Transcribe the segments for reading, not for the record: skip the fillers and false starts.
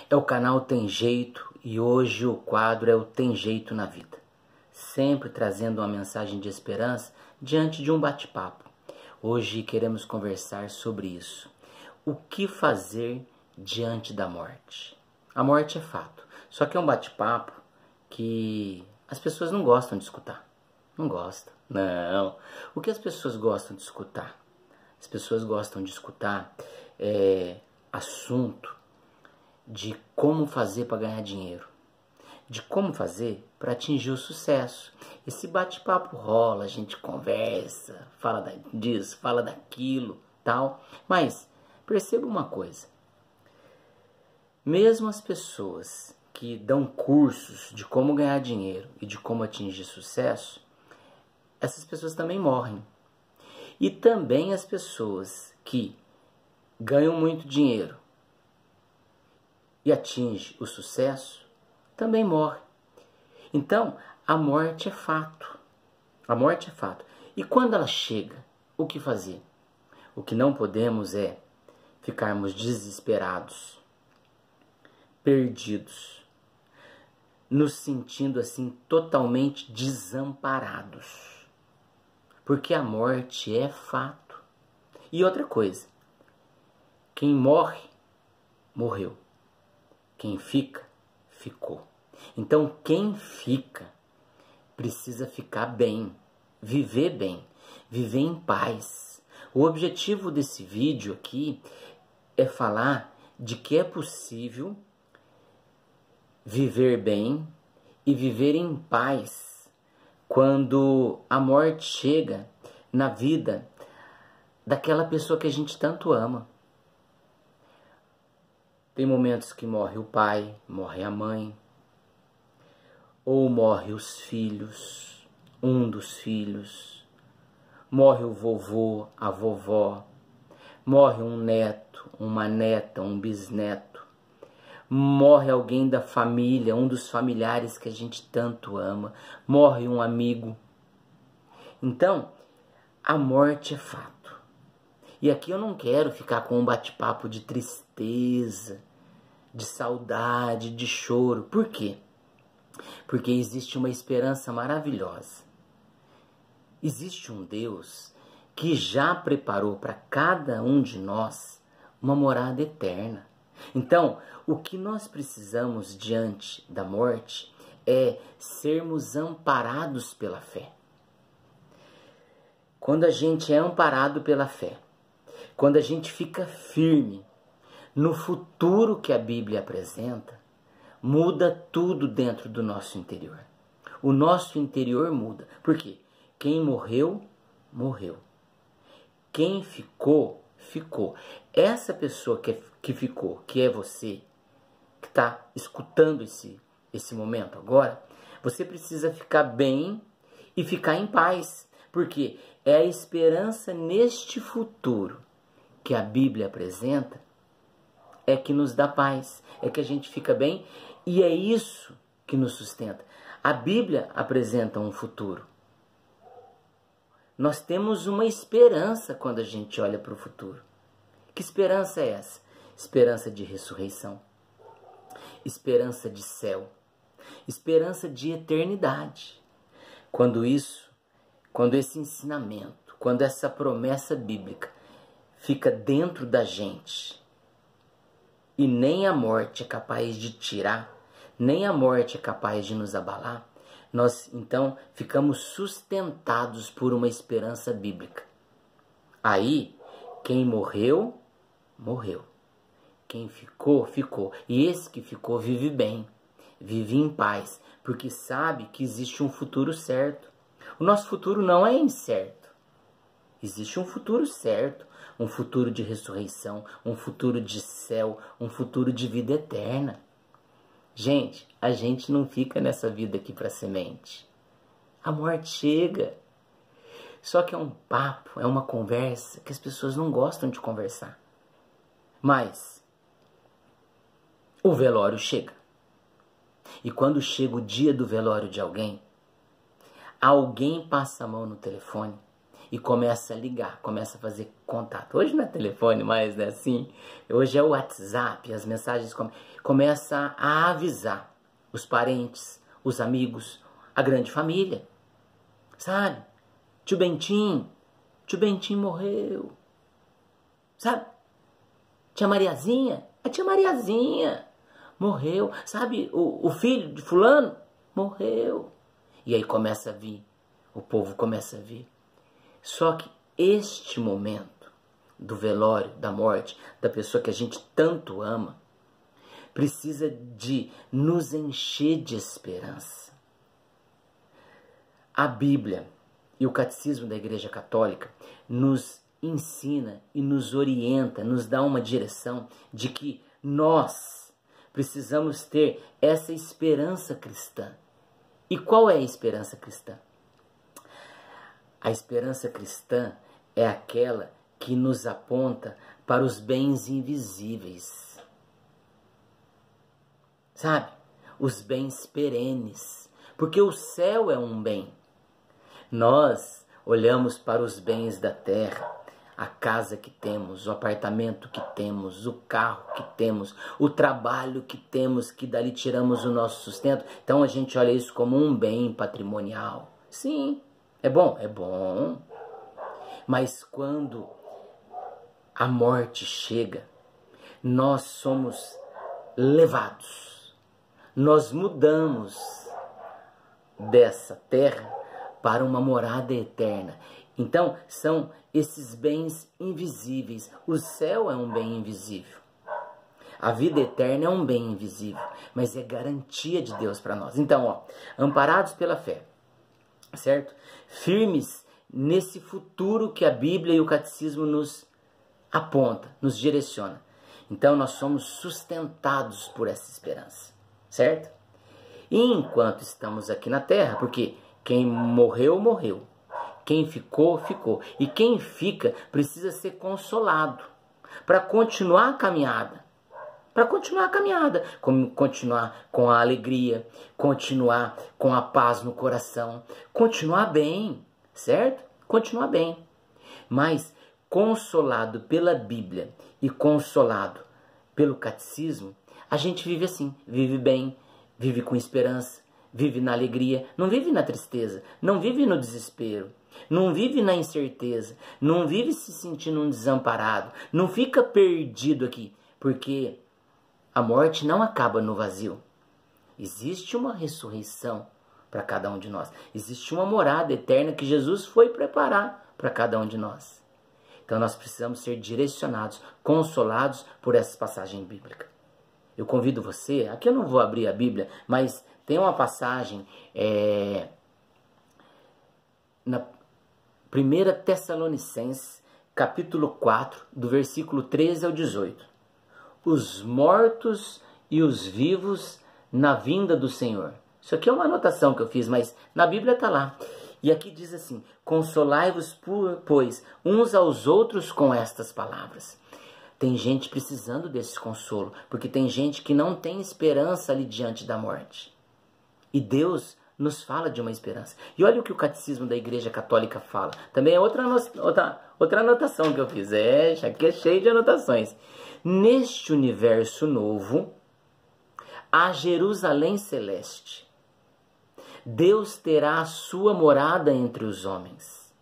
É o canal Tem Jeito e hoje o quadro é o Tem Jeito na Vida. Sempre trazendo uma mensagem de esperança diante de um bate-papo. Hoje queremos conversar sobre isso. O que fazer diante da morte? A morte é fato, só que é um bate-papo que as pessoas não gostam de escutar. Não gostam, não. O que as pessoas gostam de escutar? As pessoas gostam de escutar assunto de como fazer para ganhar dinheiro, de como fazer para atingir o sucesso. Esse bate-papo rola, a gente conversa, fala disso, fala daquilo, tal. Mas perceba uma coisa, mesmo as pessoas que dão cursos de como ganhar dinheiro e de como atingir sucesso, essas pessoas também morrem. E também as pessoas que ganham muito dinheiro e atingem o sucesso, também morrem. Então, a morte é fato. A morte é fato. E quando ela chega, o que fazer? O que não podemos é ficarmos desesperados, perdidos, nos sentindo assim totalmente desamparados. Porque a morte é fato. E outra coisa, quem morre, morreu. Quem fica, ficou. Então quem fica precisa ficar bem, viver em paz. O objetivo desse vídeo aqui é falar de que é possível viver bem e viver em paz quando a morte chega na vida daquela pessoa que a gente tanto ama. Tem momentos que morre o pai, morre a mãe, ou morre os filhos, um dos filhos, morre o vovô, a vovó, morre um neto, uma neta, um bisneto, morre alguém da família, um dos familiares que a gente tanto ama, morre um amigo. Então, a morte é fato. E aqui eu não quero ficar com um bate-papo de tristeza, de saudade, de choro. Por quê? Porque existe uma esperança maravilhosa. Existe um Deus que já preparou para cada um de nós uma morada eterna. Então, o que nós precisamos diante da morte é sermos amparados pela fé. Quando a gente é amparado pela fé, quando a gente fica firme no futuro que a Bíblia apresenta, muda tudo dentro do nosso interior. O nosso interior muda. Por quê? Quem morreu, morreu. Quem ficou, ficou. Essa pessoa que ficou, que é você, que está escutando esse momento agora, você precisa ficar bem e ficar em paz. Porque é a esperança neste futuro que a Bíblia apresenta é que nos dá paz, é que a gente fica bem e é isso que nos sustenta. A Bíblia apresenta um futuro. Nós temos uma esperança quando a gente olha para o futuro. Que esperança é essa? Esperança de ressurreição, esperança de céu, esperança de eternidade. Quando esse ensinamento, quando essa promessa bíblica fica dentro da gente e nem a morte é capaz de tirar, nem a morte é capaz de nos abalar, nós então ficamos sustentados por uma esperança bíblica. Aí, quem morreu, morreu. Quem ficou, ficou. E esse que ficou vive bem, vive em paz, porque sabe que existe um futuro certo. O nosso futuro não é incerto. Existe um futuro certo, um futuro de ressurreição, um futuro de céu, um futuro de vida eterna. Gente, a gente não fica nessa vida aqui para semente. A morte chega. Só que é um papo, é uma conversa que as pessoas não gostam de conversar. Mas o velório chega. E quando chega o dia do velório de alguém passa a mão no telefone e começa a ligar, começa a fazer contato. Hoje não é telefone mais, né? Assim, hoje é o WhatsApp, as mensagens começam a avisar os parentes, os amigos, a grande família. Sabe? Tio Bentinho morreu. Sabe? Tia Mariazinha, a tia Mariazinha morreu. Sabe? O filho de fulano morreu. E aí começa a vir, o povo começa a vir. Só que este momento do velório, da morte, da pessoa que a gente tanto ama, precisa de nos encher de esperança. A Bíblia e o Catecismo da Igreja Católica nos ensina e nos orienta, nos dá uma direção de que nós precisamos ter essa esperança cristã. E qual é a esperança cristã? A esperança cristã é aquela que nos aponta para os bens invisíveis. Sabe? Os bens perenes. Porque o céu é um bem. Nós olhamos para os bens da terra, a casa que temos, o apartamento que temos, o carro que temos, o trabalho que temos, que dali tiramos o nosso sustento. Então a gente olha isso como um bem patrimonial. Sim, é bom, é bom. Mas quando a morte chega, nós somos levados, nós mudamos dessa terra para uma morada eterna. Então, são esses bens invisíveis. O céu é um bem invisível. A vida eterna é um bem invisível, mas é garantia de Deus para nós. Então, amparados pela fé, certo? Firmes nesse futuro que a Bíblia e o Catecismo nos aponta, nos direciona. Então, nós somos sustentados por essa esperança, certo? E enquanto estamos aqui na terra, porque quem morreu, morreu. Quem ficou, ficou. E quem fica precisa ser consolado para continuar a caminhada. Para continuar a caminhada. Continuar com a alegria, continuar com a paz no coração. Continuar bem, certo? Continuar bem. Mas consolado pela Bíblia e consolado pelo Catecismo, a gente vive assim, vive bem, vive com esperança, vive na alegria, não vive na tristeza, não vive no desespero, não vive na incerteza, não vive se sentindo um desamparado, não fica perdido aqui, porque a morte não acaba no vazio. Existe uma ressurreição para cada um de nós. Existe uma morada eterna que Jesus foi preparar para cada um de nós. Então nós precisamos ser direcionados, consolados por essa passagem bíblica. Eu convido você, aqui eu não vou abrir a Bíblia, mas tem uma passagem na 1 Tessalonicenses, capítulo 4, do versículo 13 ao 18. Os mortos e os vivos na vinda do Senhor. Isso aqui é uma anotação que eu fiz, mas na Bíblia está lá. E aqui diz assim: consolai-vos, pois, uns aos outros com estas palavras. Tem gente precisando desse consolo, porque tem gente que não tem esperança ali diante da morte. E Deus nos fala de uma esperança. E olha o que o Catecismo da Igreja Católica fala. Também é outra anotação que eu fiz. Já que é cheio de anotações. Neste universo novo, há Jerusalém celeste. Deus terá a sua morada entre os homens.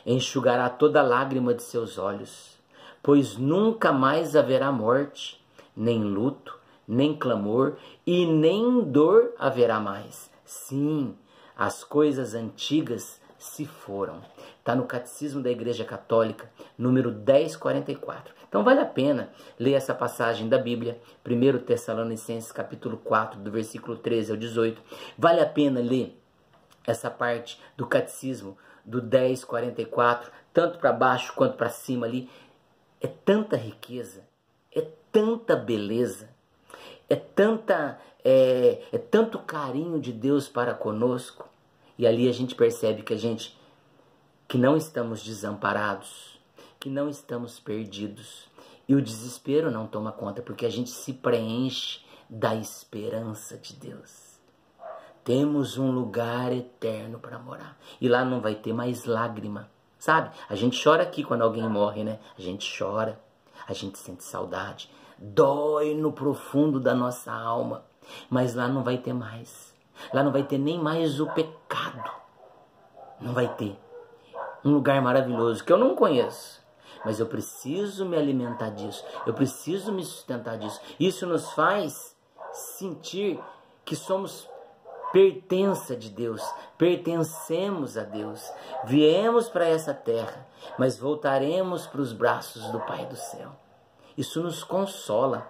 Enxugará toda lágrima de seus olhos, pois nunca mais haverá morte, nem luto, nem clamor, e nem dor haverá mais. Sim, as coisas antigas se foram. Está no Catecismo da Igreja Católica, número 1044. Então vale a pena ler essa passagem da Bíblia, 1 Tessalonicenses capítulo 4, do versículo 13 ao 18. Vale a pena ler essa parte do Catecismo do 1044, tanto para baixo quanto para cima ali. É tanta riqueza, é tanta beleza, é tanto carinho de Deus para conosco. E ali a gente percebe que não estamos desamparados, que não estamos perdidos. E o desespero não toma conta, porque a gente se preenche da esperança de Deus. Temos um lugar eterno para morar. E lá não vai ter mais lágrima, sabe? A gente chora aqui quando alguém morre, né? A gente chora, a gente sente saudade, dói no profundo da nossa alma, mas lá não vai ter mais. Lá não vai ter nem mais o pecado. Não vai ter. Um lugar maravilhoso que eu não conheço, mas eu preciso me alimentar disso, eu preciso me sustentar disso. Isso nos faz sentir que somos pertença de Deus, pertencemos a Deus, viemos para essa terra, mas voltaremos para os braços do Pai do céu. Isso nos consola,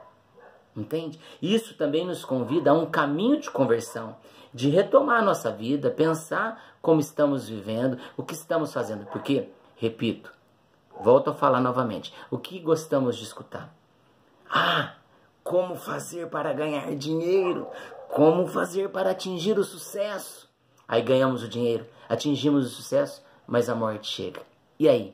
entende? Isso também nos convida a um caminho de conversão, de retomar a nossa vida, pensar como estamos vivendo, o que estamos fazendo, porque, repito, volto a falar novamente, o que gostamos de escutar? Como fazer para ganhar dinheiro? Como fazer para atingir o sucesso? Aí ganhamos o dinheiro, atingimos o sucesso, mas a morte chega. E aí?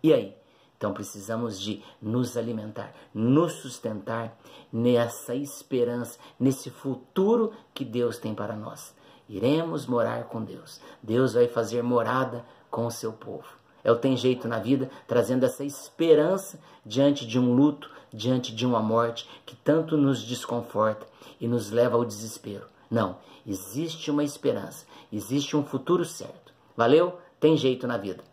E aí? Então precisamos de nos alimentar, nos sustentar nessa esperança, nesse futuro que Deus tem para nós. Iremos morar com Deus. Deus vai fazer morada com o seu povo. É o Tem Jeito na Vida, trazendo essa esperança diante de um luto, diante de uma morte que tanto nos desconforta e nos leva ao desespero. Não, existe uma esperança, existe um futuro certo. Valeu? Tem Jeito na Vida.